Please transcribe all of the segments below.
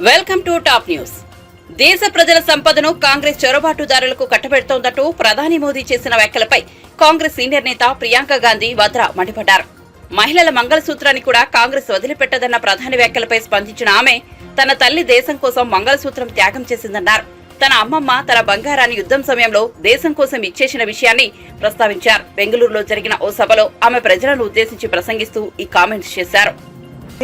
Welcome to top news. దేశ ప్రజల సంపదను కాంగ్రెస్ చొరబాటుదారులకు కట్టబెడుతోందంటూ ప్రధాని మోదీ చేసిన వ్యాఖ్యలపై కాంగ్రెస్ సీనియర్ నేత ప్రియాంక గాంధీ వాద్రా మండిపడ్డారు. మహిళల మంగళసూత్రాన్ని కూడా కాంగ్రెస్ వదిలిపెట్టదన్న ప్రధాని వ్యాఖ్యలపై స్పందించిన ఆమె తన తల్లి దేశం కోసం మంగళసూత్రం త్యాగం చేసిందన్నారు. తన అమ్మమ్మ తన బంగారాన్ని యుద్ధం సమయంలో దేశం కోసం ఇచ్చేసిన విషయాన్ని ప్రస్తావించారు. బెంగళూరులో జరిగిన ఓ సభలో ఆమె ప్రజలను ఉద్దేశించి ప్రసంగిస్తూ ఈ కామెంట్స్ చేశారు.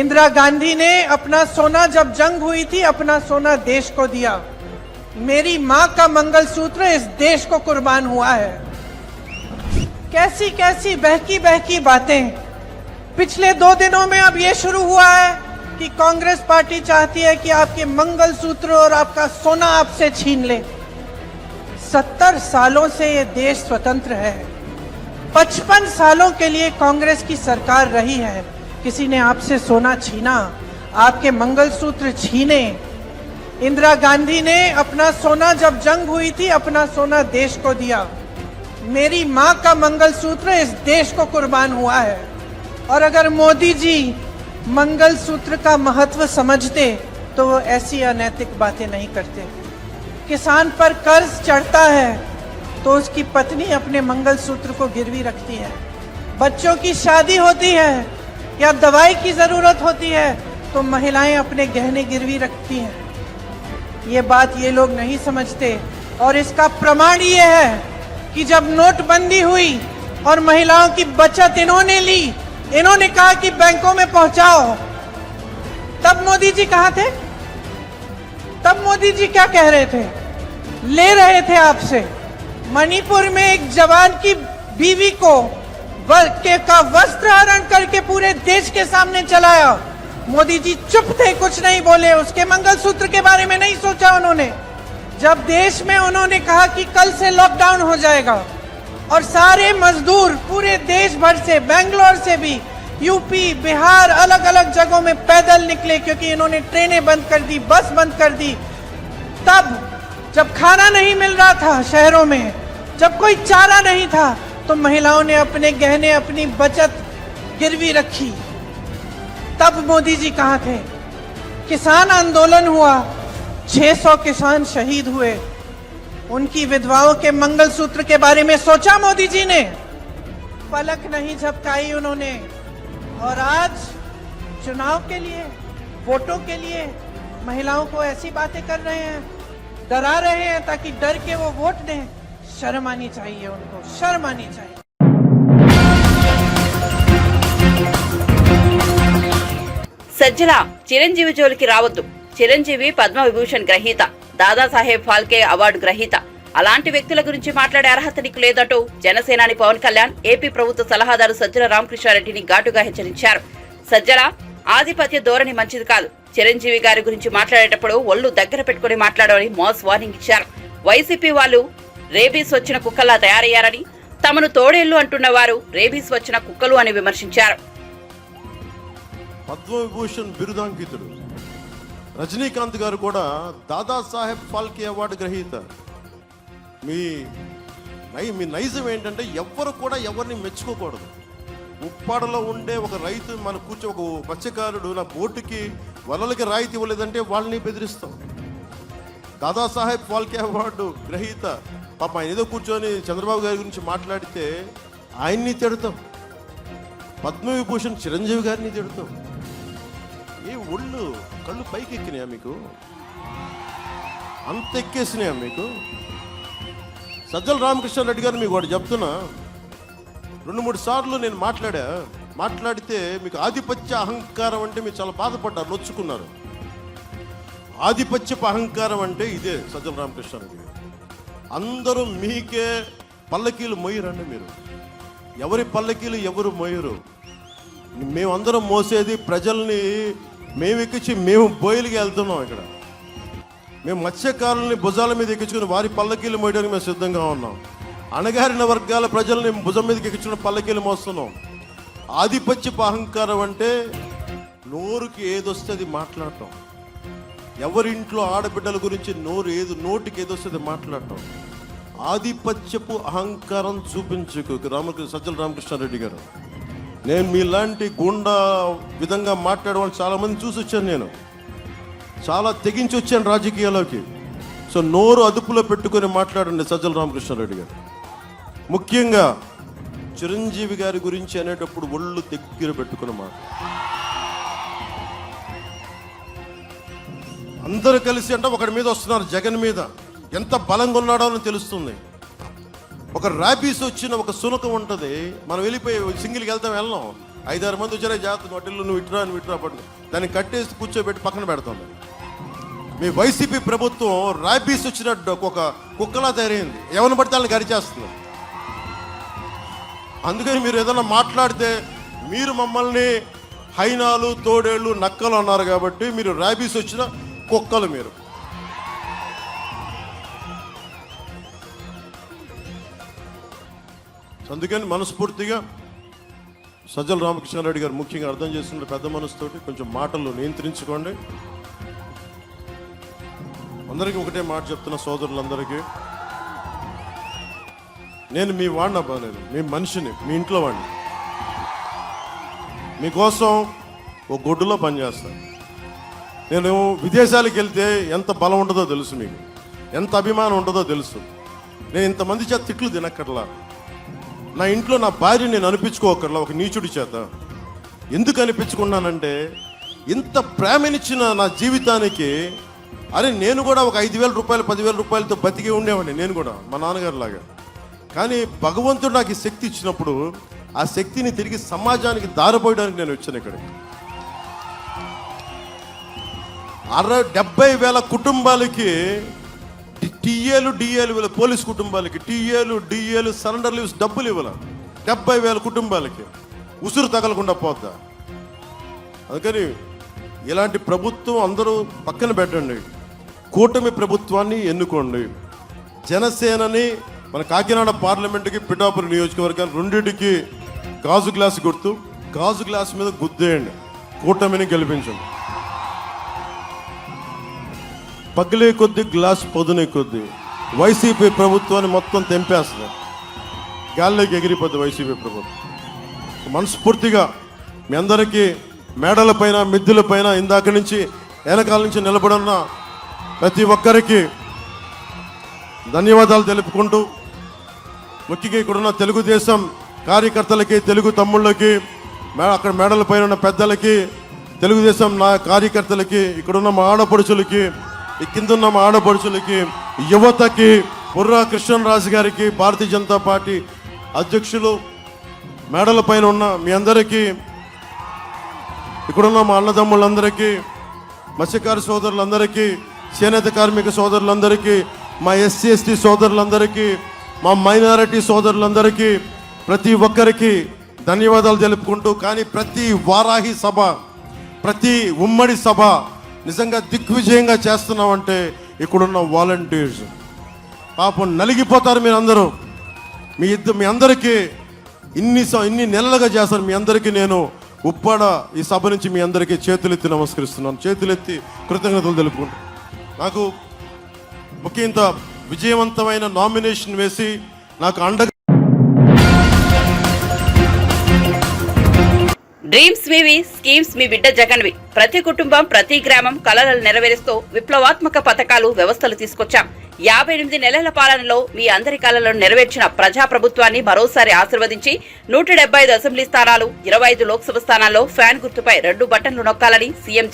इंदिरा गांधी ने अपना सोना जब जंग हुई थी अपना सोना देश को दिया. मेरी मां का मंगलसूत्र इस देश को कुर्बान हुआ है. कैसी कैसी बहकी बहकी बातें. पिछले 2 दिनों में अब ये शुरू हुआ है कि कांग्रेस पार्टी चाहती है कि आपके मंगलसूत्र और आपका सोना आपसे छीन ले. 70 सालों से ये देश स्वतंत्र है. 55 सालों के लिए कांग्रेस की सरकार रही है. किसी ने आपसे सोना छीना, आपके मंगलसूत्र छीने. इंदिरा गांधी ने अपना सोना जब जंग हुई थी अपना सोना देश को दिया. मेरी मां का मंगलसूत्र इस देश को कुर्बान हुआ है. और अगर मोदी जी मंगलसूत्र का महत्व समझते तो वो ऐसी अनैतिक बातें नहीं करते. किसान पर कर्ज चढ़ता है तो उसकी पत्नी अपने मंगलसूत्र को गिरवी रखती है. बच्चों की शादी होती है या दवाई की जरूरत होती है तो महिलाएं अपने गहने गिरवी रखती हैं. ये बात ये लोग नहीं समझते. और इसका प्रमाण ये है कि जब नोटबंदी हुई और महिलाओं की बचत इन्होंने ली, इन्होंने कहा कि बैंकों में पहुंचाओ, तब मोदी जी कहाँ थे? तब मोदी जी क्या कह रहे थे? ले रहे थे आपसे. मणिपुर में एक जवान की बीवी को का वस्त्र हरण करके पूरे देश के सामने चलाया. मोदी जी चुप थे, कुछ नहीं बोले. उसके मंगलसूत्र के बारे में नहीं सोचा उन्होंने. जब देश में उन्होंने कहा कि कल से लॉकडाउन हो जाएगा और सारे मजदूर पूरे देश भर से, बेंगलोर से भी, यूपी, बिहार, अलग अलग जगहों में पैदल निकले क्योंकि इन्होंने ट्रेनें बंद कर दी, बस बंद कर दी. तब जब खाना नहीं मिल रहा था शहरों में, जब कोई चारा नहीं था, तो महिलाओं ने अपने गहने, अपनी बचत गिरवी रखी. तब मोदी जी कहाँ थे? किसान आंदोलन हुआ, 600 किसान शहीद हुए. उनकी विधवाओं के मंगलसूत्र के बारे में सोचा मोदी जी ने? पलक नहीं झपकाई उन्होंने. और आज चुनाव के लिए, वोटों के लिए महिलाओं को ऐसी बातें कर रहे हैं, डरा रहे हैं ताकि डर के वो वोट दें. शर्म आनी चाहिए उनको, शर्म आनी चाहिए. సజ్జల చిరంజీవి జోలికి రావద్దు. చిరంజీవి పద్మ విభూషణ్ గ్రహీత, దాదాసాహెబ్ ఫాల్కే అవార్డు గ్రహీత. అలాంటి వ్యక్తుల గురించి మాట్లాడే అర్హత నీకు లేదంటూ జనసేనాని పవన్ కళ్యాణ్ ఏపీ ప్రభుత్వ సలహాదారు సజ్జల రామకృష్ణారెడ్డిని ఘాటుగా హెచ్చరించారు. సజ్జల ఆధిపత్య ధోరణి మంచిది కాదు. చిరంజీవి గారి గురించి మాట్లాడేటప్పుడు ఒళ్ళు దగ్గర పెట్టుకుని మాట్లాడమని మాస్ వార్నింగ్ ఇచ్చారు. వైసీపీ వాళ్ళు రేబీస్ వచ్చిన కుక్కల్లా తయారయ్యారని, తమను తోడేళ్లు అంటున్న వారు రేబీస్ వచ్చిన కుక్కలు అని విమర్శించారు. పద్మవిభూషణ్ బిరుదాంకితుడు రజనీకాంత్ గారు కూడా దాదాసాహెబ్ ఫాల్కే అవార్డు గ్రహీత. మీ నైజం ఏంటంటే ఎవ్వరు కూడా ఎవరిని మెచ్చుకోకూడదు. ఉప్పాడలో ఉండే ఒక రైతు మన కూర్చో ఒక మత్స్యకారుడు నా బోటుకి వలలకి రాయితీ ఇవ్వలేదంటే వాళ్ళని బెదిరిస్తాం. దాదాసాహెబ్ ఫాల్కే అవార్డు గ్రహీత పాప ఆయన ఏదో కూర్చొని చంద్రబాబు గారి గురించి మాట్లాడితే ఆయన్ని తిడతాం. పద్మవిభూషణ్ చిరంజీవి గారిని తిడతాం. ఏ ఒళ్ళు కళ్ళు పైకి ఎక్కినాయా మీకు? అంత ఎక్కేసినాయా మీకు? సజ్జల రామకృష్ణారెడ్డి గారు మీకు వాడు చెప్తున్నా, 2-3 సార్లు నేను మాట్లాడితే మీకు ఆధిపత్య అహంకారం అంటే మీరు చాలా బాధపడ్డారు, నొచ్చుకున్నారు. ఆధిపత్యపు అహంకారం అంటే ఇదే సజ్జల రామకృష్ణారెడ్డి గారు. అందరూ మీకే పల్లకీలు మోయరండి. మీరు ఎవరి పల్లకీలు ఎవరు మోయరు. మేమందరం మోసేది ప్రజల్ని. మేము ఎక్కించి మేము బోయిలకి వెళ్తున్నాం. ఇక్కడ మేము మత్స్యకారుల్ని భుజాల మీద ఎక్కించుకుని వారి పల్లకీలు మోయడానికి మేము సిద్ధంగా ఉన్నాం. అణగారిన వర్గాల ప్రజల్ని భుజం మీదకి ఎక్కించుకుని పల్లకీలు మోస్తున్నాం. ఆధిపత్యపు అహంకారం అంటే నోరుకి ఏదొస్తుంది మాట్లాడటం. ఎవరింట్లో ఆడబిడ్డల గురించి నోటికి ఏదొస్తుంది మాట్లాడటం. ఆధిపత్యపు అహంకారం చూపించుకు సజ్జల రామకృష్ణారెడ్డి గారు. నేను మీలాంటి గుండా విధంగా మాట్లాడే వాళ్ళు చాలామంది చూసి వచ్చాను. నేను చాలా తెగించి వచ్చాను రాజకీయాల్లోకి. సో నోరు అదుపులో పెట్టుకొని మాట్లాడండి సజ్జల రామకృష్ణారెడ్డి గారు. ముఖ్యంగా చిరంజీవి గారి గురించి అనేటప్పుడు ఒళ్ళు దగ్గర పెట్టుకున్న మాట. అందరూ కలిసి అంటే ఒకడి మీద వస్తున్నారు, జగన్ మీద. ఎంత బలంగా ఉన్నాడో అని తెలుస్తుంది. ఒక ర్యాబీస్ వచ్చిన ఒక సునకం ఉంటుంది, మనం వెళ్ళిపోయి సింగిల్కి వెళ్ళాం, 5-6 మంది వచ్చారే జాగ్రత్త హోటల్లో నువ్వు ఇట్రా పట్టు, దాన్ని కట్టేసి కూర్చోబెట్టి పక్కన పెడతాం. మీ వైసీపీ ప్రభుత్వం ర్యాబీస్ వచ్చినట్టు ఒక కుక్కలా తయారైంది, ఎవరిని పడితే వాళ్ళని గరిచేస్తుంది. అందుకని మీరు ఏదైనా మాట్లాడితే మీరు మమ్మల్ని హైనాలు, తోడేళ్ళు, నక్కలు అన్నారు కాబట్టి మీరు ర్యాబీస్ వచ్చిన కుక్కలు మీరు. అందుకని మనస్ఫూర్తిగా సజ్జల రామకృష్ణారెడ్డి గారు ముఖ్యంగా అర్థం చేస్తున్న పెద్ద మనసుతోటి కొంచెం మాటలు నియంత్రించుకోండి. అందరికీ ఒకటే మాట చెప్తున్న సోదరులందరికీ, నేను మీ వాడిని అబ్బా, నేను మీ మనిషిని, మీ ఇంట్లో వాడిని. మీకోసం ఒక గొడ్డులో పనిచేస్తాను. నేను విదేశాలకు వెళ్తే ఎంత బలం ఉంటుందో తెలుసు, మీకు ఎంత అభిమానం ఉంటుందో తెలుసు. నేను ఇంతమంది చేత తిట్లు తినక్కర్లా, నా ఇంట్లో నా భార్య నేను అనిపించుకోకర్లా ఒక నీచుడి చేత. ఎందుకు అనిపించుకున్నానంటే ఇంత ప్రేమనిచ్చిన నా జీవితానికి, అరే నేను కూడా ఒక 5,000 రూపాయలు 10,000 రూపాయలతో బతికి ఉండేవాడిని, నేను కూడా మా నాన్నగారు లాగా. కానీ భగవంతుడు నాకు ఈ శక్తి ఇచ్చినప్పుడు ఆ శక్తిని తిరిగి సమాజానికి దారిపోయడానికి నేను వచ్చాను ఇక్కడికి. 70,000 కుటుంబాలకి టీఏలు డిఏలు, పోలీస్ కుటుంబాలకి టీఏలు డిఏలు సరెండర్ లీవ్స్ డబ్బులు ఇవ్వాలి. 70,000 కుటుంబాలకి ఉసురు తగలకుండా పోద్దా? అందుకని ఇలాంటి ప్రభుత్వం అందరూ పక్కన పెట్టండి, కూటమి ప్రభుత్వాన్ని ఎన్నుకోండి. జనసేనని మన కాకినాడ పార్లమెంటుకి, పిఠాపురం నియోజకవర్గాన్ని రెండింటికి గాజు గ్లాసు గుర్తు, గాజు గ్లాసు మీద గుద్దేయండి, కూటమిని గెలిపించండి. పగిలే కొద్దీ గ్లాసు పొదునే కొద్దీ వైసీపీ ప్రభుత్వాన్ని మొత్తం తెంపేస్తుంది, గాల్లోకి ఎగిరిపోద్ది వైసీపీ ప్రభుత్వం. మనస్ఫూర్తిగా మీ అందరికీ మేడలపైన, మిద్దెలపైన, ఇందాక నుంచి వెనకాల నుంచి నిలబడున్న ప్రతి ఒక్కరికి ధన్యవాదాలు తెలుపుకుంటూ, ముఖ్యంగా ఇక్కడున్న తెలుగుదేశం కార్యకర్తలకి, తెలుగు తమ్ముళ్ళకి, అక్కడ మేడలపైన ఉన్న పెద్దలకి, తెలుగుదేశం నా కార్యకర్తలకి, ఇక్కడున్న మా ఆడపడుచులకి, ఈ కిందున్న మా ఆడపడుచులకి, యువతకి, బుర్రా కృష్ణరాజు గారికి, భారతీయ జనతా పార్టీ అధ్యక్షులు, మేడల పైన ఉన్న మీ అందరికీ, ఇక్కడున్న మా అన్నదమ్ములందరికీ, మత్స్యకార సోదరులందరికీ, చేనేత కార్మిక సోదరులందరికీ, మా ఎస్సీ ఎస్టీ సోదరులందరికీ, మా మైనారిటీ సోదరులందరికీ, ప్రతి ఒక్కరికి ధన్యవాదాలు తెలుపుకుంటూ, కానీ ప్రతి వారాహి సభ, ప్రతి ఉమ్మడి సభ నిజంగా దిగ్విజయంగా చేస్తున్నామంటే ఇక్కడున్న వాలంటీర్స్ పాపం నలిగిపోతారు. మీరు అందరూ మీ అందరికీ ఇన్ని నెలలుగా చేస్తారు. మీ అందరికీ నేను ఉప్పాడ ఈ సభ నుంచి మీ అందరికీ చేతులెత్తి నమస్కరిస్తున్నాను, చేతులెత్తి కృతజ్ఞతలు తెలుపుకుంటాను. నాకు ముఖ్య ఇంత విజయవంతమైన నామినేషన్ వేసి నాకు అండగా డ్రీమ్స్ మీవి, స్కీమ్స్ మీ బిడ్డ జగన్వి. ప్రతి కుటుంబం, ప్రతి గ్రామం కలలను నెరవేరుస్తూ విప్లవాత్మక పథకాలు, వ్యవస్థలు తీసుకొచ్చాం. 58 నెలల పాలనలో మీ అందరి కలలను నెరవేర్చిన ప్రజాప్రభుత్వాన్ని మరోసారి ఆశీర్వదించి 175 అసెంబ్లీ స్థానాలు, 25 లోక్సభ స్థానాల్లో ఫ్యాన్ గుర్తుపై 2 బటన్లు నొక్కాలని సీఎం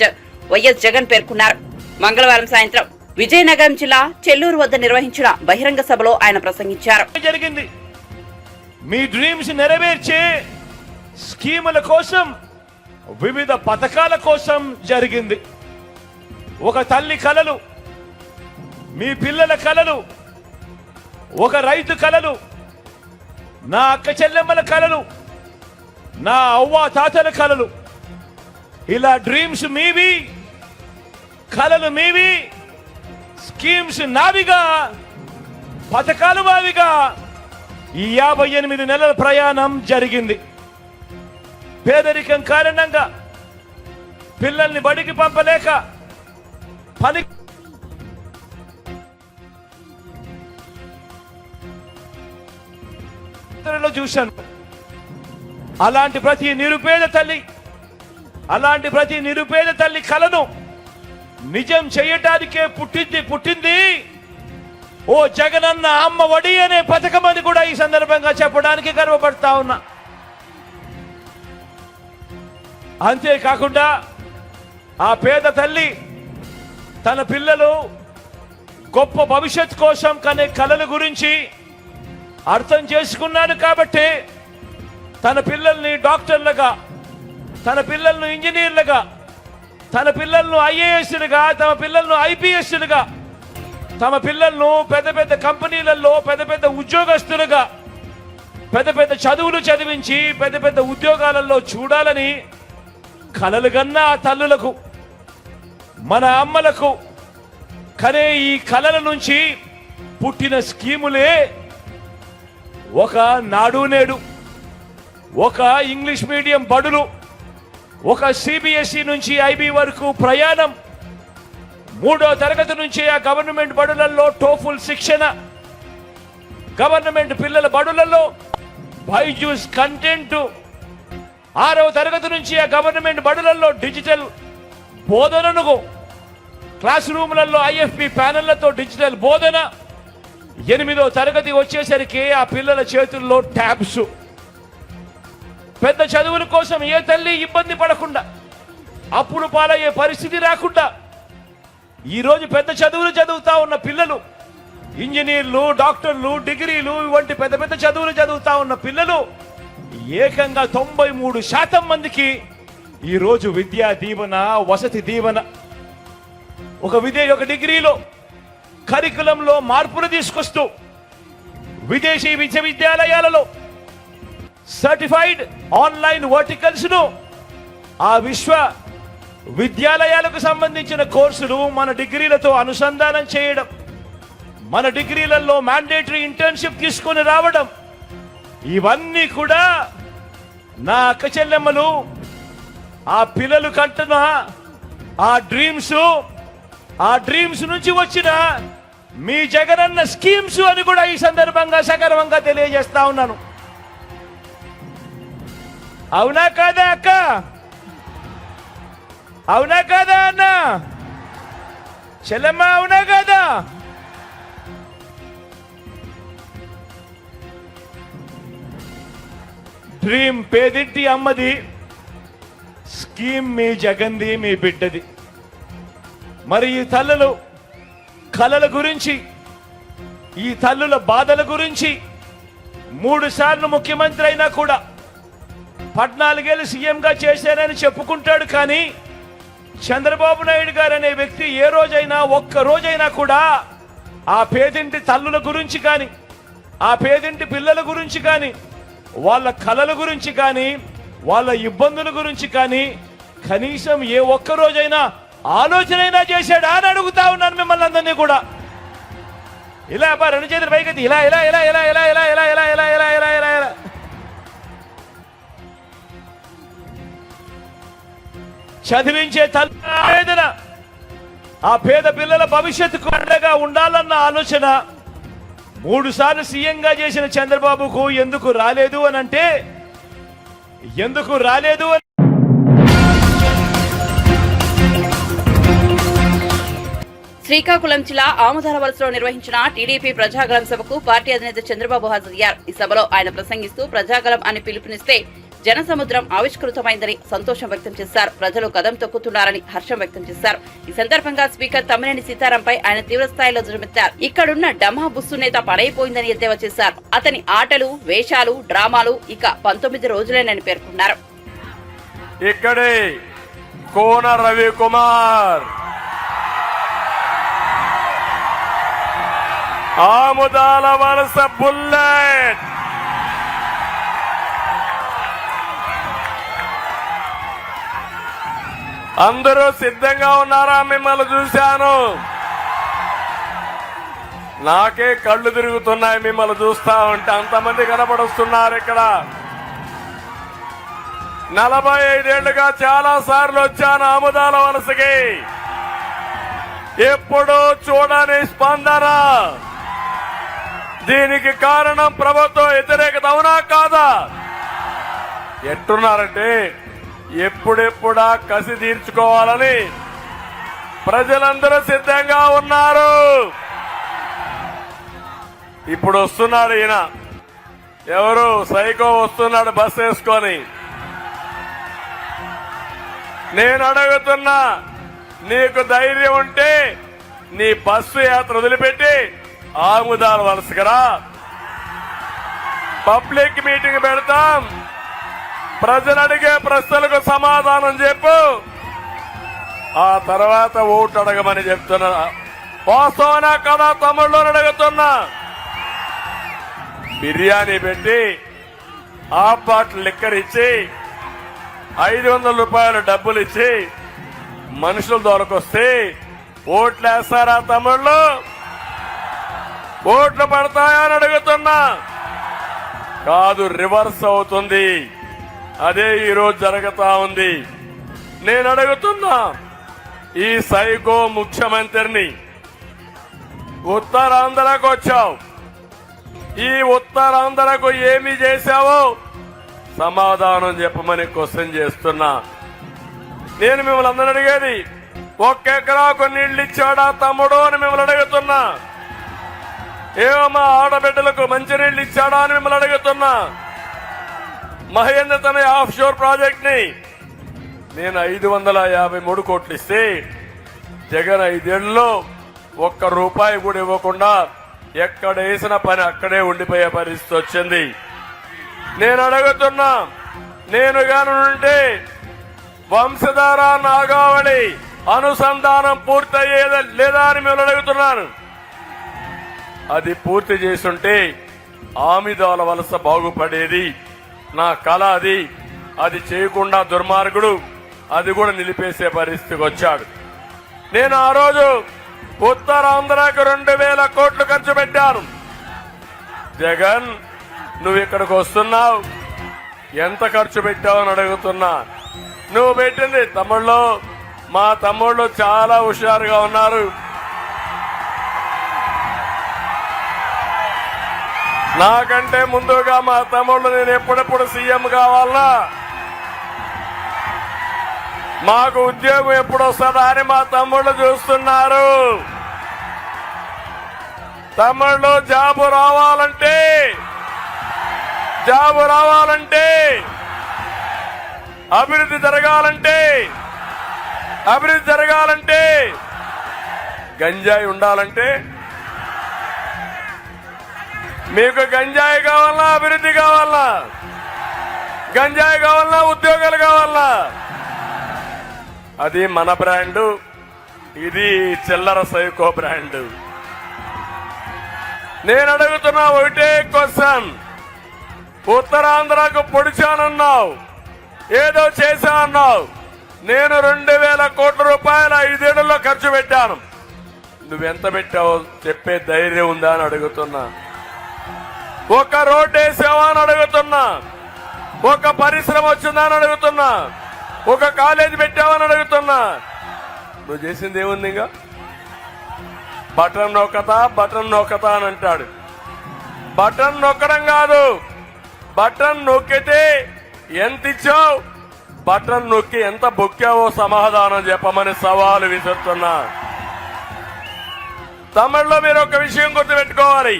వైఎస్ జగన్ పేర్కొన్నారు. మంగళవారం సాయంత్రం విజయనగరం జిల్లా చెల్లూరు వద్ద నిర్వహించిన బహిరంగ సభలో ఆయన ప్రసంగించారు. జరిగింది మీ డ్రీమ్స్ నెరవేర్చే స్కీముల కోసం, వివిధ పథకాల కోసం జరిగింది. ఒక తల్లి కలలు, మీ పిల్లల కలలు, ఒక రైతు కలలు, నా అక్క చెల్లెమ్మల కలలు, నా అవ్వ తాతల కలలు, ఇలా డ్రీమ్స్ మీవి, కలలు మీవి, స్కీమ్స్ నావిగా, పథకాలు వావిగా ఈ 58 నెలల ప్రయాణం జరిగింది. పేదరికం కారణంగా పిల్లల్ని బడికి పంపలేక పని చూశాను. అలాంటి ప్రతి నిరుపేద తల్లి కలను నిజం చేయటానికే పుట్టింది ఓ జగనన్న అమ్మ ఒడి అనే పథకం అని కూడా ఈ సందర్భంగా చెప్పడానికి గర్వపడతా ఉన్నా. అంతేకాకుండా ఆ పేద తల్లి తన పిల్లలు గొప్ప భవిష్యత్ కోసం కనే కలల గురించి అర్థం చేసుకున్నాను కాబట్టి తన పిల్లల్ని డాక్టర్లుగా, తన పిల్లలను ఇంజనీర్లుగా, తన పిల్లలను ఐఏఎస్లుగా, తమ పిల్లలను ఐపీఎస్లుగా, తమ పిల్లలను పెద్ద పెద్ద కంపెనీలలో పెద్ద పెద్ద ఉద్యోగస్తులుగా, పెద్ద పెద్ద చదువులు చదివించి పెద్ద పెద్ద ఉద్యోగాలలో చూడాలని కలలు కన్న ఆ తల్లులకు, మన అమ్మలకు కనే ఈ కలల నుంచి పుట్టిన స్కీములే ఒక నాడు నేడు, ఒక ఇంగ్లీష్ మీడియం బడులు, ఒక సిబిఎస్ఈ నుంచి ఐబీ వరకు ప్రయాణం, 3వ తరగతి నుంచి ఆ గవర్నమెంట్ బడులలో టోఫుల్ శిక్షణ, గవర్నమెంట్ పిల్లల బడులలో బైజూస్ కంటెంట్, 6వ తరగతి నుంచి ఆ గవర్నమెంట్ బడులలో డిజిటల్ బోధనను, క్లాస్ రూమ్లలో ఐఎఫ్పి ప్యానెళ్లతో డిజిటల్ బోధన, 8వ తరగతి వచ్చేసరికి ఆ పిల్లల చేతుల్లో ట్యాబ్స్. పెద్ద చదువుల కోసం ఏ తల్లి ఇబ్బంది పడకుండా, అప్పుడు పాలయ్యే పరిస్థితి రాకుండా ఈరోజు పెద్ద చదువులు చదువుతా ఉన్న పిల్లలు, ఇంజనీర్లు, డాక్టర్లు, డిగ్రీలు వంటి పెద్ద పెద్ద చదువులు చదువుతా ఉన్న పిల్లలు ఏకంగా 93% మందికి ఈరోజు విద్యా దీవెన, వసతి దీవెన, ఒక డిగ్రీలో కరికులంలో మార్పులు తీసుకొస్తూ విదేశీ విశ్వవిద్యాలయాలలో సర్టిఫైడ్ ఆన్లైన్ వర్టికల్స్ ను, ఆ విశ్వ విద్యాలయాలకు సంబంధించిన కోర్సులు మన డిగ్రీలతో అనుసంధానం చేయడం, మన డిగ్రీలలో మ్యాండేటరీ ఇంటర్న్షిప్ తీసుకొని రావడం, ఇవన్నీ కూడా నా అక్క చెల్లెమ్మలు ఆ పిల్లలు కంటున్న ఆ డ్రీమ్స్ నుంచి వచ్చిన మీ జగనన్న స్కీమ్స్ అని కూడా ఈ సందర్భంగా సగర్వంగా తెలియజేస్తా ఉన్నాను. అవునా కాదా అక్క? అవునా కాదా అన్న? చెల్లెమ్మ అవునా కాదా? డ్రీమ్ పేదింటి అమ్మది, స్కీమ్ మీ జగన్ది, మీ బిడ్డది. మరి ఈ తల్లులు కలల గురించి, ఈ తల్లుల బాధల గురించి 3 సార్లు ముఖ్యమంత్రి అయినా కూడా 14 ఏళ్ళు సీఎంగా చేశానని చెప్పుకుంటాడు. కానీ చంద్రబాబు నాయుడు గారు అనే వ్యక్తి ఏ రోజైనా, ఒక్క రోజైనా కూడా ఆ పేదింటి తల్లుల గురించి కానీ, ఆ పేదింటి పిల్లల గురించి కానీ, వాళ్ళ కలల గురించి కానీ, వాళ్ళ ఇబ్బందుల గురించి కానీ కనీసం ఏ ఒక్క రోజైనా ఆలోచనైనా చేశాడా అని అడుగుతా ఉన్నాను మిమ్మల్ని అందరినీ కూడా. ఇలా అబ్బా 2 చేతులు పైకి ఇలా ఇలా ఇలా ఇలా ఇలా ఇలా ఇలా ఇలా ఇలా ఇలా ఇలా ఇలా ఇలా చదివించే తల్లిదండ్రుల ఆ పేద పిల్లల భవిష్యత్తుకు అండగా ఉండాలన్న ఆలోచన 3 సార్లు సీఎంగా చేసిన చంద్రబాబుకు ఎందుకు రాలేదు అని అంటే, ఎందుకు రాలేదు అని శ్రీకాకుళం జిల్లా ఆముదాల వలసలో నిర్వహించిన టీడీపీ ప్రజాగళం సభకు పార్టీ అధినేత చంద్రబాబు హాజరయ్యారు. ఈ సభలో ఆయన ప్రసంగిస్తూ ప్రజాగళం అని పిలుపునిస్తే జనసముద్రం ఆవిష్కృతమైందని సంతోషం వ్యక్తం చేశారు. ప్రజలు కదం తొక్కుతున్నారని హర్షం వ్యక్తం చేశారు. ఈ సందర్భంగా స్పీకర్ తమ్మినేని సీతారాంపై ఆయన తీవ్రస్థాయిలో దుర్మెత్తారు. ఇక్కడున్న డమా బుస్సు నేత పడైపోయిందని ఎద్దేవా చేశారు. అతని ఆటలు, వేషాలు, డ్రామాలు ఇక 19 రోజులేనని పేర్కొన్నారు. ఇక్కడే కోన రవికుమార్, ఆముదాల వలస బుల్లెట్, అందరూ సిద్ధంగా ఉన్నారా? మిమ్మల్ని చూశాను, నాకే కళ్ళు తిరుగుతున్నాయి మిమ్మల్ని చూస్తా ఉంటే. అంతమంది కనబడుస్తున్నారు ఇక్కడ. 45 ఏళ్లుగా చాలా సార్లు వచ్చాను ఆముదాల వలసకి, ఎప్పుడూ చూడని స్పందన. దీనికి కారణం ప్రభుత్వ వ్యతిరేకత, అవునా కాదా? ఎట్టున్నారంటే ఎప్పుడెప్పుడా కసి తీర్చుకోవాలని ప్రజలందరూ సిద్ధంగా ఉన్నారు. ఇప్పుడు వస్తున్నాడు ఈయన, ఎవరు సైకో వస్తున్నాడు బస్ వేసుకొని. నేను అడుగుతున్నా, నీకు ధైర్యం ఉంటే నీ బస్సు యాత్ర వదిలిపెట్టి ఆముదాల వలసకరా, పబ్లిక్ మీటింగ్ పెడతాం, ప్రజలు అడిగే ప్రశ్నలకు సమాధానం చెప్పు, ఆ తర్వాత ఓటు అడగమని చెప్తున్నా. వాస్తవనా కదా తమ్ముళ్ళు అడుగుతున్నా. బిర్యానీ పెట్టి హాఫ్ బాటిల్ లిక్కర్ ఇచ్చి 500 రూపాయలు డబ్బులు ఇచ్చి మనుషులు దొరకొస్తే ఓట్లు వేస్తారా తమ్ముళ్ళు? ఓట్లు పడతాయా అని అడుగుతున్నా. కాదు, రివర్స్ అవుతుంది. అదే ఈరోజు జరుగుతా ఉంది. నేను అడుగుతున్నా, ఈ సైకో ముఖ్యమంత్రిని ఉత్తరాంధ్రకు వచ్చావు, ఈ ఉత్తరాంధ్రకు ఏమి చేశావో సమాధానం చెప్పమని క్వశ్చన్ చేస్తున్నా. నేను మిమ్మల్ని అందరూ అడిగేది, 1 ఎకరాకు నీళ్లు ఇచ్చాడా తమ్ముడు అని మిమ్మల్ని అడుగుతున్నా. ఏమో మా ఆడబిడ్డలకు మంచినీళ్లు ఇచ్చాడా అని మిమ్మల్ని అడుగుతున్నా. మహేంద్ర తన ఆఫ్ షోర్ ప్రాజెక్ట్ ని నేను 553 కోట్లు ఇస్తే జగన్ 5 ఏళ్లలో 1 రూపాయి కూడా ఇవ్వకుండా ఎక్కడ వేసిన పని అక్కడే ఉండిపోయే పరిస్థితి వచ్చింది. నేను అడుగుతున్నా, నేను గానుంటే వంశధార నాగావళి అనుసంధానం పూర్తయ్యేదా లేదా అని మేము అడుగుతున్నాను. అది పూర్తి చేసుంటే ఆమిదాల వలస బాగుపడేది. నా కళ అది. అది చేయకుండా దుర్మార్గుడు అది కూడా నిలిపేసే పరిస్థితికి వచ్చాడు. నేను ఆ రోజు ఉత్తరాంధ్రకు 2000 కోట్లు ఖర్చు పెట్టాను. జగన్, నువ్వు ఇక్కడికి వస్తున్నావు, ఎంత ఖర్చు పెట్టావని అడుగుతున్నా. నువ్వు పెట్టింది తమ్ముళ్ళు, మా తమ్ముళ్ళు చాలా హుషారుగా ఉన్నారు. నాకంటే ముందుగా మా తమ్ముళ్ళు నేను ఎప్పుడెప్పుడు సీఎం కావాలన్నా, మాకు ఉద్యోగం ఎప్పుడు వస్తుందా అని మా తమ్ముళ్ళు చూస్తున్నారు. తమ్ముళ్ళు, జాబు రావాలంటే అభివృద్ధి జరగాలంటే గంజాయి ఉండాలంటే, మీకు గంజాయి కావాలన్నా అభివృద్ధి కావాలన్నా? గంజాయి కావాలన్నా ఉద్యోగాలు కావాలన్నా? అది మన బ్రాండు, ఇది చిల్లర సైకో బ్రాండు. నేను అడుగుతున్నా ఒకటే క్వశ్చన్, ఉత్తరాంధ్రకు పొడిచానన్నావు, ఏదో చేశానన్నావు. నేను 2000 కోట్ల రూపాయలు 5 ఏళ్లలో ఖర్చు పెట్టాను. నువ్వెంత పెట్టావో చెప్పే ధైర్యం ఉందా అని అడుగుతున్నా. ఒక రోడ్ వేసావా అని అడుగుతున్నా. ఒక పరిశ్రమ వచ్చిందా అని అడుగుతున్నా. ఒక కాలేజీ పెట్టావని అడుగుతున్నా. నువ్వు చేసింది ఏముంది? ఇంకా బటన్ నొక్కతా అని అంటాడు. బటన్ నొక్కడం కాదు, బటన్ నొక్కితే ఎంత ఇచ్చావు, బటన్ నొక్కి ఎంత బొక్కావో సమాధానం చెప్పమని సవాలు విసురుతున్నా. తమిళలో మీరు ఒక విషయం గుర్తుపెట్టుకోవాలి.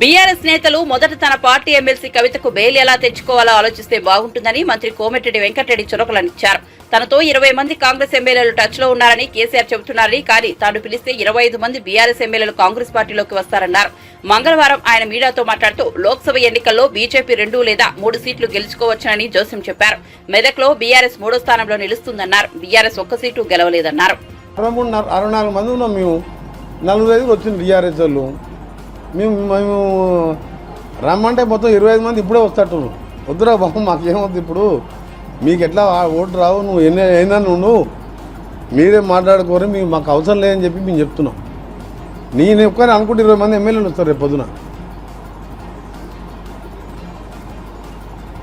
బీఆర్ఎస్ నేతలు మొదట తన పార్టీ ఎమ్మెల్సీ కవితకు బెయిల్ ఎలా తెచ్చుకోవాలో ఆలోచిస్తే బాగుంటుందని మంత్రి కోమటిరెడ్డి వెంకటరెడ్డి చురకలనిచ్చారు. తనతో 20 మంది కాంగ్రెస్ ఎమ్మెల్యేలు టచ్ లో ఉన్నారని కేసీఆర్ చెబుతున్నారని, కానీ తాను పిలిస్తే 25 మంది బీఆర్ఎస్ ఎమ్మెల్యేలు కాంగ్రెస్ పార్టీలోకి వస్తారన్నారు. మంగళవారం ఆయన మీడియాతో మాట్లాడుతూ లోక్సభ ఎన్నికల్లో బీజేపీ 2 లేదా 3 సీట్లు గెలుచుకోవచ్చునని జోస్యం చెప్పారు. మెదక్లో బీఆర్ఎస్ 3వ స్థానంలో నిలుస్తుందన్నారు. BRS 1 seat గెలవలేదన్నారు. 64 మంది ఉన్నాం మేము, 45 వచ్చింది బీఆర్ఎస్ వాళ్ళు. మేము రమ్మంటే మొత్తం 25 మంది ఇప్పుడే వస్తట్టు. వద్దురా బాబు, మాకేమవుతుంది ఇప్పుడు, మీకు ఎట్లా ఓటు రావు, నువ్వు అయినా నువ్వు మీరే మాట్లాడుకోరు, మీకు మాకు అవసరం లేదని చెప్పి మేము చెప్తున్నాం. నేను ఒక్కనే అనుకుంటే 20 మంది ఎమ్మెల్యేలు వస్తారు రేపు పొద్దున.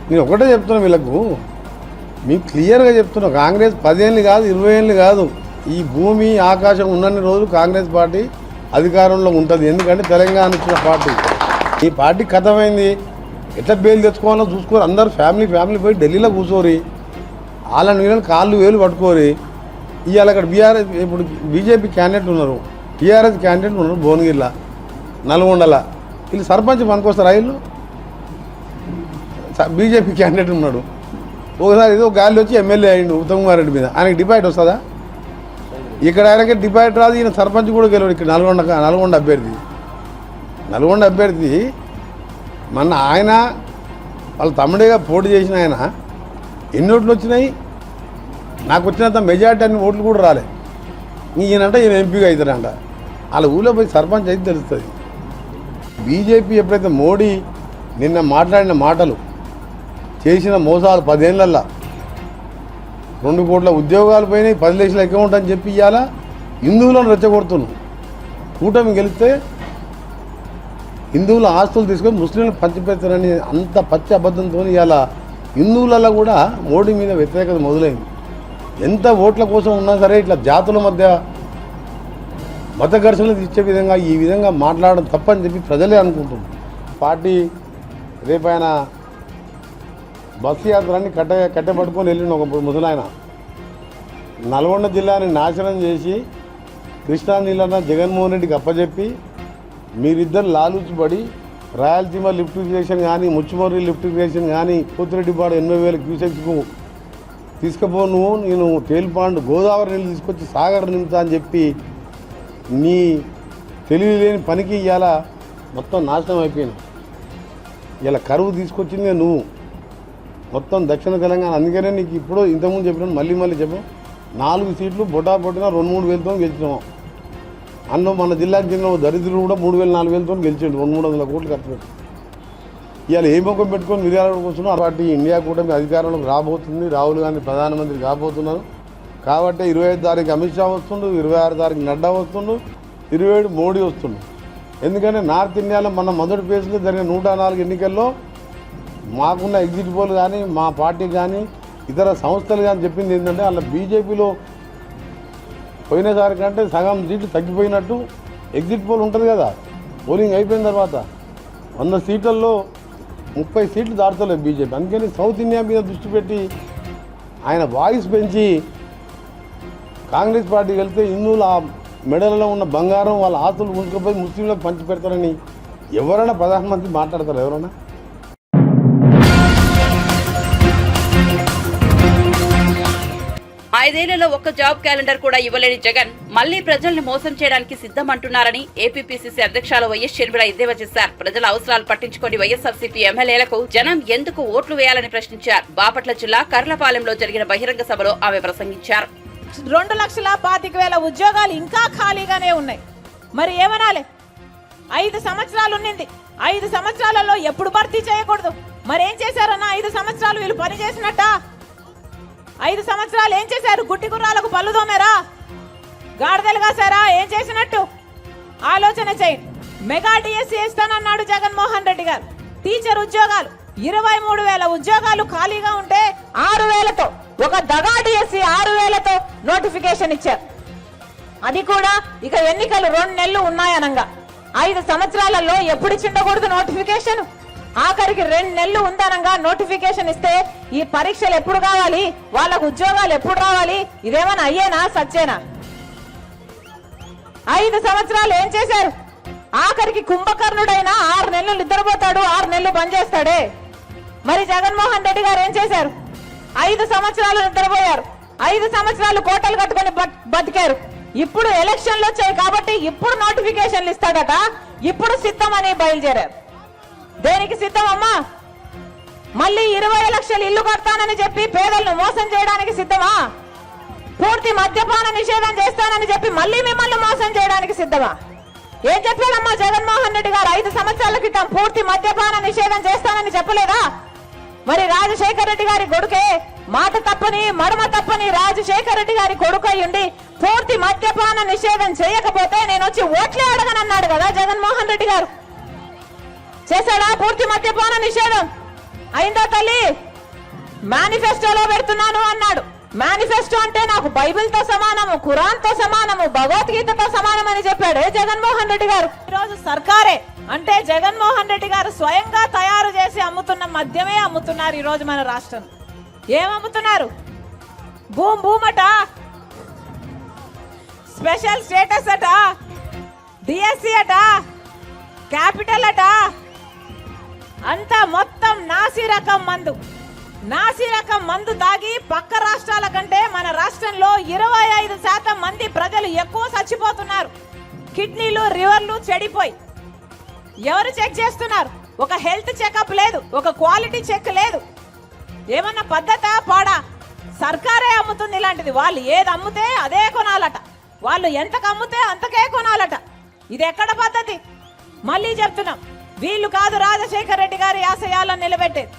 నేను ఒకటే చెప్తున్నా వీళ్ళకు, మీకు క్లియర్గా చెప్తున్నా, కాంగ్రెస్ 10 ఏళ్ళు కాదు 20 ఏళ్ళు కాదు, ఈ భూమి ఆకాశం ఉన్నన్ని రోజులు కాంగ్రెస్ పార్టీ అధికారంలో ఉంటుంది. ఎందుకంటే తెలంగాణ ఇచ్చిన పార్టీ, ఈ పార్టీ కథమైంది. ఎట్లా బెయిల్ తెచ్చుకోవాలో చూసుకోరు. అందరు ఫ్యామిలీ పోయి ఢిల్లీలో కూర్చోరి, వాళ్ళని వీళ్ళని కాళ్ళు వేలు పట్టుకోరి. ఇవాళ అక్కడ బీఆర్ఎస్ ఇప్పుడు బీజేపీ క్యాండిడేట్ ఉన్నారు, టీఆర్ఎస్ క్యాండిడేట్ ఉన్నారు భువనగిరిలో, నల్గొండల. వీళ్ళు సర్పంచ్ పనికొస్తారు. వీళ్ళు బీజేపీ క్యాండిడేట్ ఉన్నాడు, ఒకసారి ఏదో గాలి వచ్చి ఎమ్మెల్యే అయ్యిండు ఉత్తమ్ కుమార్ రెడ్డి మీద. ఆయనకి డిపాజిట్ వస్తుందా? ఇక్కడ ఆయనకి డిపాజిట్ రాదు. ఈయన సర్పంచ్ కూడా గెలవడు. ఇక్కడ నల్గొండ అభ్యర్థి మొన్న ఆయన వాళ్ళ తమ్ముడిగా పోటీ చేసిన ఆయన ఎన్ని ఓట్లు వచ్చినాయి? నాకు వచ్చినంత మెజార్టీ అన్ని ఓట్లు కూడా రాలే. ఈయనంట ఈయన ఎంపీగా అవుతారంట. వాళ్ళ ఊళ్ళో పోయి సర్పంచ్ అయితే తెలుస్తుంది. బీజేపీ ఎప్పుడైతే మోడీ నిన్న మాట్లాడిన మాటలు, చేసిన మోసాలు 10 ఏళ్ళల్లో 2 కోట్ల ఉద్యోగాలు పోయినాయి, 10 లక్షల అకౌంట్ అని చెప్పి ఇవ్వాలా హిందువులను రెచ్చగొడుతున్నాం. కూటమి గెలిస్తే హిందువుల ఆస్తులు తీసుకొని ముస్లింలకు పంచిపెడతారని అంత పచ్చి అబద్ధంతో ఇవాళ హిందువులలో కూడా మోడీ మీద వ్యతిరేకత మొదలైంది. ఎంత ఓట్ల కోసం ఉన్నా సరే ఇట్లా జాతుల మధ్య మత ఘర్షణలు ఇచ్చే విధంగా ఈ విధంగా మాట్లాడడం తప్పని చెప్పి ప్రజలే అనుకుంటున్నారు. పార్టీ రేపైన బస్సు యాత్రని కట్టెపట్టుకొని వెళ్ళిన ఒక ముసలాయన నల్గొండ జిల్లాని నాశనం చేసి కృష్ణా నీళ్ళన్న జగన్మోహన్ రెడ్డికి అప్పచెప్పి మీరిద్దరు లాలూచిపడి రాయలసీమ లిఫ్ట్ ఇరిగేషన్ కానీ, ముచ్చుమర్రి లిఫ్ట్ ఇరిగేషన్ కానీ, పోతిరెడ్డిపాడు 80,000 క్యూసెక్స్కు తీసుకుపో, నేను తేల్పాండు గోదావరి నీళ్ళు తీసుకొచ్చి సాగర్ నింపుతా అని చెప్పి నీ తెలివి లేని పనికి ఇవాళ మొత్తం నాశనం అయిపోయింది. ఇలా కరువు తీసుకొచ్చిందే నువ్వు మొత్తం దక్షిణ తెలంగాణ. అందుకనే నీకు ఇప్పుడు ఇంతకుముందు చెప్పినాను, మళ్ళీ చెప్పాం, 4 సీట్లు బొటాబొట్టిన 2-3 వేలతో గెలిచినాము. అందులో మన జిల్లాకు చెందిన దరిద్రులు కూడా 3,000-4,000తో గెలిచిండు. 200-300 కోట్లు ఖర్చు పెట్టి ఇవాళ ఏ ముఖం పెట్టుకొని మిర్యాలకు కూర్చున్నాం. ఆ పార్టీ ఇండియా కూటమి అధికారంలోకి రాబోతుంది. రాహుల్ గాంధీ ప్రధానమంత్రి కాబోతున్నారు. కాబట్టి 25 తారీఖు అమిత్ షా వస్తుండు, 26 తారీఖు నడ్డా వస్తుండు, 27 మోడీ వస్తుండు. ఎందుకంటే నార్త్ ఇండియాలో మన మొదటి ఫేజ్లో జరిగిన 104 ఎన్నికల్లో మాకున్న ఎగ్జిట్ పోల్ కానీ, మా పార్టీ కానీ, ఇతర సంస్థలు కానీ చెప్పింది ఏంటంటే అలా బీజేపీలో పోయినసారి కంటే సగం సీట్లు తగ్గిపోయినట్టు ఎగ్జిట్ పోల్ ఉంటుంది కదా. పోలింగ్ అయిపోయిన తర్వాత 100 సీట్లలో 30 సీట్లు దాటుతలేదు బీజేపీ. అందుకని సౌత్ ఇండియా మీద దృష్టి పెట్టి ఆయన వాయిస్ పెంచి కాంగ్రెస్ పార్టీకి వెళ్తే హిందువుల మెడలలో ఉన్న బంగారం వాళ్ళ ఆస్తులు ముందుకుపోయి ముస్లింలకు పంచి పెడతారని ఎవరైనా ప్రధానమంత్రి మాట్లాడతారు? ఎవరైనా? ఐదేళ్లలో ఒక్క జాబ్ క్యాలెండర్ కూడా ఇవ్వలేని జగన్ మళ్లీ ప్రజల్ని మోసం చేయడానికి సిద్ధమంటున్నారని ఏపీపీసీసీ అధ్యక్షులు వైఎస్ షర్మిల ఎద్దేవా చేశారు. ప్రజల అవసరాలు పట్టించుకొని వైఎస్ఆర్సీపీ ఎమ్మెల్యేలకు జనం ఎందుకు ఓట్లు వేయాలని ప్రశ్నించారు. బాపట్ల జిల్లా కర్లపాలెంలో జరిగిన బహిరంగ సభలో ఆమె ప్రసంగించారు. 2,25,000 ఉద్యోగాలు ఇంకా ఖాళీగానే ఉన్నాయి. మరి ఏమనాలి? 5 సంవత్సరాలు ఉన్నింది. 5 సంవత్సరాలలో ఎప్పుడు భర్తీ చేయకూడదు? మరేం చేశారన్నా? 5 సంవత్సరాలు వీళ్ళు పని చేసినట్ట? 5 సంవత్సరాలు ఏం చేశారు? గుడ్డి గుర్రాలకు పళ్ళు దోమారా? గాడిదలు కాసారా? ఏం చేసినట్టు ఆలోచన చేయండి. మెగా డిఎస్సీ ఇస్తానన్నాడు జగన్మోహన్ రెడ్డి గారు. టీచర్ ఉద్యోగాలు 23,000 ఉద్యోగాలు ఖాళీగా ఉంటే 6,000తో ఒక దగా డిఎస్సీ 6,000తో నోటిఫికేషన్ ఇచ్చారు. అది కూడా ఇక ఎన్నికలు 2 నెలలు ఉన్నాయనంగా 5 సంవత్సరాలలో ఎప్పుడు ఇచ్చిండకూడదు నోటిఫికేషన్? ఆఖరికి 2 నెలలు ఉందనంగా నోటిఫికేషన్ ఇస్తే ఈ పరీక్షలు ఎప్పుడు కావాలి? వాళ్ళకు ఉద్యోగాలు ఎప్పుడు రావాలి? ఇదేమన్నా అయ్యేనా సచ్చేనా? 5 సంవత్సరాలు ఏం చేశారు? ఆఖరికి కుంభకర్ణుడైనా 6 నెలలు నిద్రపోతాడు, 6 నెలలు పనిచేస్తాడే. మరి జగన్మోహన్ రెడ్డి గారు ఏం చేశారు? 5 సంవత్సరాలు నిద్రపోయారు, 5 సంవత్సరాలు కోటలు కట్టుకొని బతికారు. ఇప్పుడు ఎలక్షన్లు వచ్చాయి కాబట్టి ఇప్పుడు నోటిఫికేషన్లు ఇస్తాడట. ఇప్పుడు సిద్ధమని బయలుదేరారు. దేనికి సిద్ధం అమ్మా? మళ్ళీ 20 లక్షలు ఇల్లు కడతానని చెప్పి పేదలను మోసం చేయడానికి సిద్ధమా? పూర్తి మద్యపాన నిషేధం చేస్తానని చెప్పి మళ్ళీ మిమ్మల్ని మోసం చేయడానికి సిద్ధమా? ఏం చెప్పాడమ్మా జగన్మోహన్ రెడ్డి గారు? 5 సంవత్సరాల క్రితం పూర్తి మద్యపాన నిషేధం చేస్తానని చెప్పలేదా? మరి రాజశేఖర రెడ్డి గారి కొడుకే మాట తప్పని మడమ తప్పని రాజశేఖర రెడ్డి గారి కొడుకు అయ్యుండి పూర్తి మద్యపాన నిషేధం చేయకపోతే నేను వచ్చి ఓట్లే అడగనన్నాడు కదా జగన్మోహన్ రెడ్డి గారు. చేశాడా పూర్తి మద్యపాన నిషేధం? అయిందా తల్లి? మేనిఫెస్టోలో పెడుతున్నాను అన్నాడు. మేనిఫెస్టో అంటే నాకు బైబిల్తో సమానము, ఖురాన్తో సమానము, భగవద్గీతతో సమానం అని చెప్పాడు జగన్మోహన్ రెడ్డి గారు. ఈరోజు సర్కారే అంటే జగన్మోహన్ రెడ్డి గారు స్వయంగా తయారు చేసి అమ్ముతున్న మద్యమే అమ్ముతున్నారు ఈరోజు మన రాష్ట్రం. ఏం అమ్ముతున్నారు? భూమట, స్పెషల్ స్టేటస్ అట, డిఎస్సి అట, క్యాపిటల్ అట, అంతా మొత్తం నాసి రకం మందు తాగి పక్క రాష్ట్రాల కంటే మన రాష్ట్రంలో 25% మంది ప్రజలు ఎక్కువ చచ్చిపోతున్నారు. కిడ్నీలు, లివర్లు చెడిపోయి. ఎవరు చెక్ చేస్తున్నారు? ఒక హెల్త్ చెకప్ లేదు, ఒక క్వాలిటీ చెక్ లేదు. ఏమన్నా పద్ధతా పాడా? సర్కారే అమ్ముతుంది ఇలాంటిది. వాళ్ళు ఏది అమ్ముతే అదే కొనాలట, వాళ్ళు ఎంతకు అమ్ముతే అంతకే కొనాలట. ఇది ఎక్కడ పద్ధతి? మళ్ళీ చెప్తున్నాం, వీళ్ళు కాదు రాజశేఖర్ రెడ్డి గారి ఆశయాలను నిలబెట్టేది.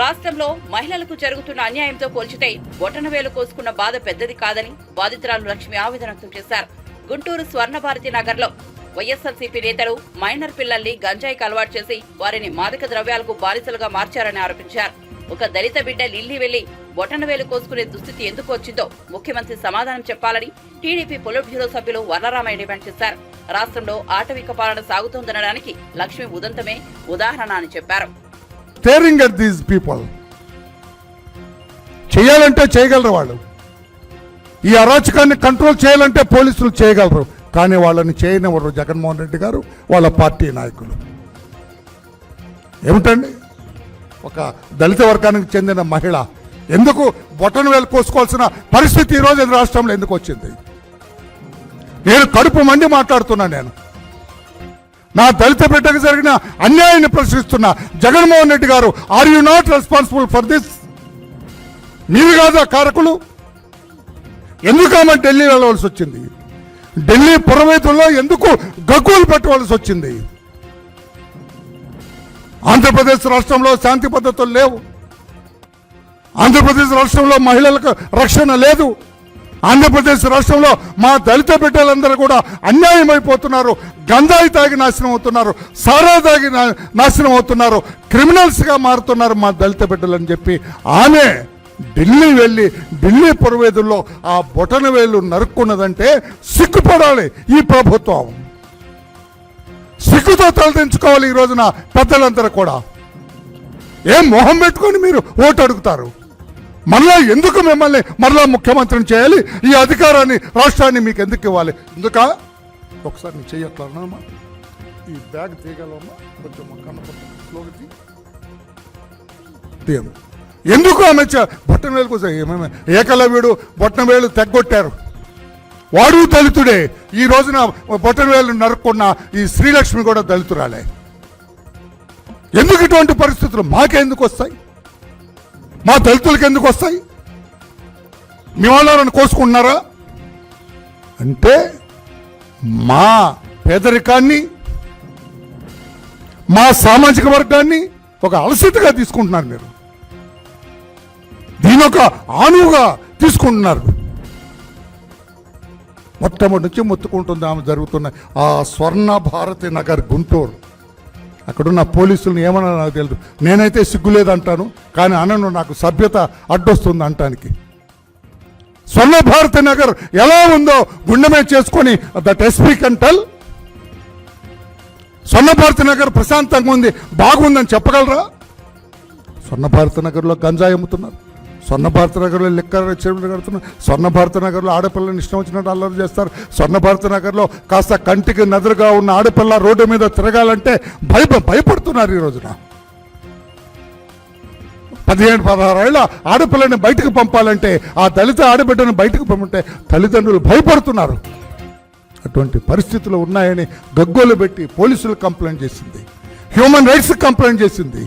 రాష్ట్రంలో మహిళలకు జరుగుతున్న అన్యాయంతో పోల్చితే బొటనవేలు కోసుకున్న బాధ పెద్దది కాదని బాధితురాలు లక్ష్మి ఆవేదన వ్యక్తం చేశారు. గుంటూరు స్వర్ణభారతి నగర్లో వైఎస్ఆర్సీపీ నేతలు మైనర్ పిల్లల్ని గంజాయికి అలవాటు చేసి వారిని మాదక ద్రవ్యాలకు బానిసలుగా మార్చారని ఆరోపించారు. ఒక దళిత బిడ్డ లిల్లీ వెళ్లి బొటనవేలు కోసుకునే దుస్థితి ఎందుకు వచ్చిందో ముఖ్యమంత్రి సమాధానం చెప్పాలని టీడీపీ పొలిట్ బ్యూరో సభ్యులు వరరామయ్య డిమాండ్ చేశారు. రాష్ట్రంలో ఆటవిక పాలన సాగుతోందనడానికి లక్ష్మి ఉదంతమే ఉదాహరణ అని చెప్పారు. స్టేరింగ్ అట్ దీస్ పీపుల్ చేయాలంటే చేయగలరు. వాళ్ళు ఈ అరాచకాన్ని కంట్రోల్ చేయాలంటే పోలీసులు చేయగలరు, కానీ వాళ్ళని చేయనివ్వరు జగన్మోహన్ రెడ్డి గారు, వాళ్ళ పార్టీ నాయకులు. ఏమిటండి, ఒక దళిత వర్గానికి చెందిన మహిళ ఎందుకు బొటనవేలు కోసుకోవాల్సిన పరిస్థితి ఈరోజు రాష్ట్రంలో ఎందుకు వచ్చింది? నేను కడుపు మండి మాట్లాడుతున్నాను. నేను నా దళిత బిడ్డకు జరిగిన అన్యాయాన్ని ప్రశ్నిస్తున్నా. జగన్మోహన్ రెడ్డి గారు, are you not responsible for this? మీరు కాదా కారకులు? ఎందుకు ఆమె ఢిల్లీ వెళ్ళవలసి వచ్చింది? ఢిల్లీ పురవేతుల్లో ఎందుకు గగ్గోలు పెట్టవలసి వచ్చింది? ఆంధ్రప్రదేశ్ రాష్ట్రంలో శాంతి పద్ధతులు లేవు. ఆంధ్రప్రదేశ్ రాష్ట్రంలో మహిళలకు రక్షణ లేదు. ఆంధ్రప్రదేశ్ రాష్ట్రంలో మా దళిత బిడ్డలందరూ కూడా అన్యాయం అయిపోతున్నారు. గంజాయి తాగి నాశనం అవుతున్నారు, సారా తాగి నాశనం అవుతున్నారు, క్రిమినల్స్గా మారుతున్నారు మా దళిత బిడ్డలని చెప్పి ఆమె ఢిల్లీ వెళ్ళి ఢిల్లీ పురవేదుల్లో ఆ బొటనవేలు నరుక్కున్నదంటే సిగ్గుపడాలి ఈ ప్రభుత్వం. సిగ్గుతో తలదించుకోవాలి ఈ రోజున పెద్దలందరూ కూడా. ఏం మొహం పెట్టుకొని మీరు ఓటు అడుగుతారు? మరలా ఎందుకు మిమ్మల్ని మరలా ముఖ్యమంత్రిని చేయాలి? ఈ అధికారాన్ని రాష్ట్రాన్ని మీకు ఎందుకు ఇవ్వాలి? ఎందుక ఒకసారి నీ చెయ్యట్లమ్మా, ఈ బ్యాగ్ తీయగలమ్మా, కొంచెం కన్నపడి తీయము. ఎందుకు ఆమె బొట్టనవేలు కోసం ఏమేమి ఏకలవ్యుడు బొట్టనవేలు తెగ్గొట్టారు, వాడు దళితుడే. ఈ రోజున బొట్టనవేలు నరుక్కున్న ఈ శ్రీలక్ష్మి కూడా దళితురాలే. ఎందుకు ఇటువంటి పరిస్థితులు మాకెందుకు వస్తాయి? మా దళితులకు ఎందుకు వస్తాయి? మీ వాళ్ళని కోసుకుంటున్నారా అంటే మా పేదరికాన్ని, మా సామాజిక వర్గాన్ని ఒక అలసితగా తీసుకుంటున్నారు. మీరు దీని ఒక ఆనువుగా తీసుకుంటున్నారు. మొట్టమొదటి నుంచి మొత్తుకుంటుంది ఆమె జరుగుతున్న ఆ స్వర్ణ భారతి నగర్ గుంటూరు. అక్కడున్న పోలీసులను ఏమన్నా నాకు తెలుసు. నేనైతే సిగ్గులేదంటాను, కానీ అనను, నాకు సభ్యత అడ్డొస్తుంది అంటానికి. స్వర్ణ భారతి నగర్ ఎలా ఉందో గుండెమే చేసుకొని that SP can tell. Swarna Bharati Nagar ప్రశాంతంగా ఉంది, బాగుందని చెప్పగలరా? స్వర్ణ భారతి నగర్లో గంజాయి అమ్ముతున్నారు, స్వర్ణ భారతి నగర్లో లిక్కర్ చెరువులు కడుతున్నారు, స్వర్ణ భారతి నగర్లో ఆడపిల్లని ఇష్టం వచ్చినట్టు అల్లరి చేస్తారు, స్వర్ణ భారతి నగర్లో కాస్త కంటికి నదురుగా ఉన్న ఆడపిల్ల రోడ్డు మీద తిరగాలంటే భయపడుతున్నారు ఈ రోజున. 15-16 ఏళ్ళ ఆడపిల్లని బయటకు పంపాలంటే, ఆ దళిత ఆడబిడ్డను బయటకు పంపంటే తల్లిదండ్రులు భయపడుతున్నారు. అటువంటి పరిస్థితులు ఉన్నాయని గగ్గోలు పెట్టి పోలీసులు కంప్లైంట్ చేసింది, హ్యూమన్ రైట్స్ కంప్లైంట్ చేసింది.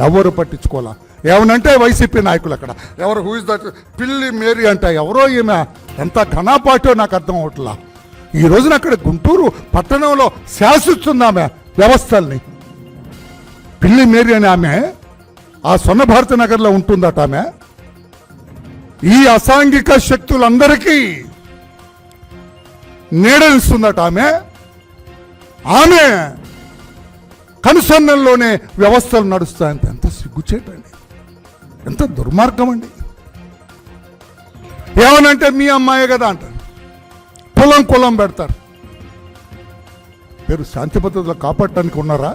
ఎవరు పట్టించుకోవాలా? ఏమనంటే వైసీపీ నాయకులు అక్కడ ఎవరు, హూ ఇస్ దట్ పిల్లి మేరీ అంట, ఎవరో ఈమె ఎంత ఘనాపాటో నాకు అర్థం అవట్లా. ఈ రోజున అక్కడ గుంటూరు పట్టణంలో శాసిస్తుంది ఆమె వ్యవస్థల్ని. పిల్లి మేరీ అని ఆమె ఆ స్వర్ణ భారతి నగర్లో ఉంటుందట. ఆమె ఈ అసాంఘిక శక్తులందరికీ నీడనిస్తుందట. ఆమె కనుసన్నల్లోనే వ్యవస్థలు నడుస్తాయంటే ఎంత సిగ్గుచేటండి, ఎంత దుర్మార్గం అండి. ఏమనంటే మీ అమ్మాయే కదా అంటారు, కులం పెడతారు. పేరు శాంతి భద్రతలు కాపాడటానికి ఉన్నారా?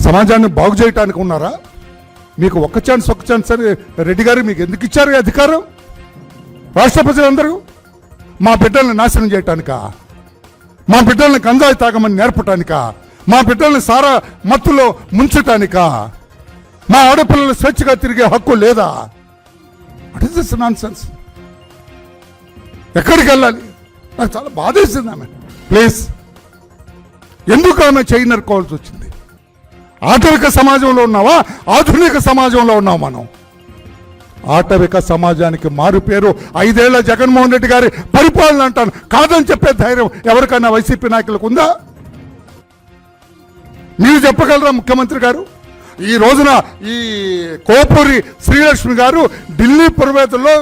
సమాజాన్ని బాగు చేయటానికి ఉన్నారా? మీకు ఒక్క ఛాన్స్ అని రెడ్డి గారు మీకు ఎందుకు ఇచ్చారు ఈ అధికారం? రాష్ట్ర ప్రజలందరూ మా బిడ్డల్ని నాశనం చేయటానికా? మా బిడ్డల్ని గంజాయి తాగమని నేర్పటానికా? మా బిడ్డల్ని సారా మత్తులో ముంచటానికా? మా ఆడపిల్లలు స్వేచ్ఛగా తిరిగే హక్కు లేదా? What is this nonsense? ఎక్కడికి వెళ్ళాలి? నాకు చాలా బాధేసింది ఆమె. ప్లీజ్, ఎందుకు ఆమె చేయి నరుకోవాల్సి వచ్చింది? ఆటవిక సమాజంలో ఉన్నావా, ఆధునిక సమాజంలో ఉన్నావు మనం? ఆటవిక సమాజానికి మారు పేరు 5 ఏళ్ల జగన్మోహన్ రెడ్డి గారి పరిపాలన అంటాను. కాదని చెప్పే ధైర్యం ఎవరికైనా వైసీపీ నాయకులకు ఉందా? మీరు చెప్పగలరా ముఖ్యమంత్రి గారు? ఈ రోజున ఈ కోపూరి శ్రీలక్ష్మి గారు ఢిల్లీ పురవేదుల్లో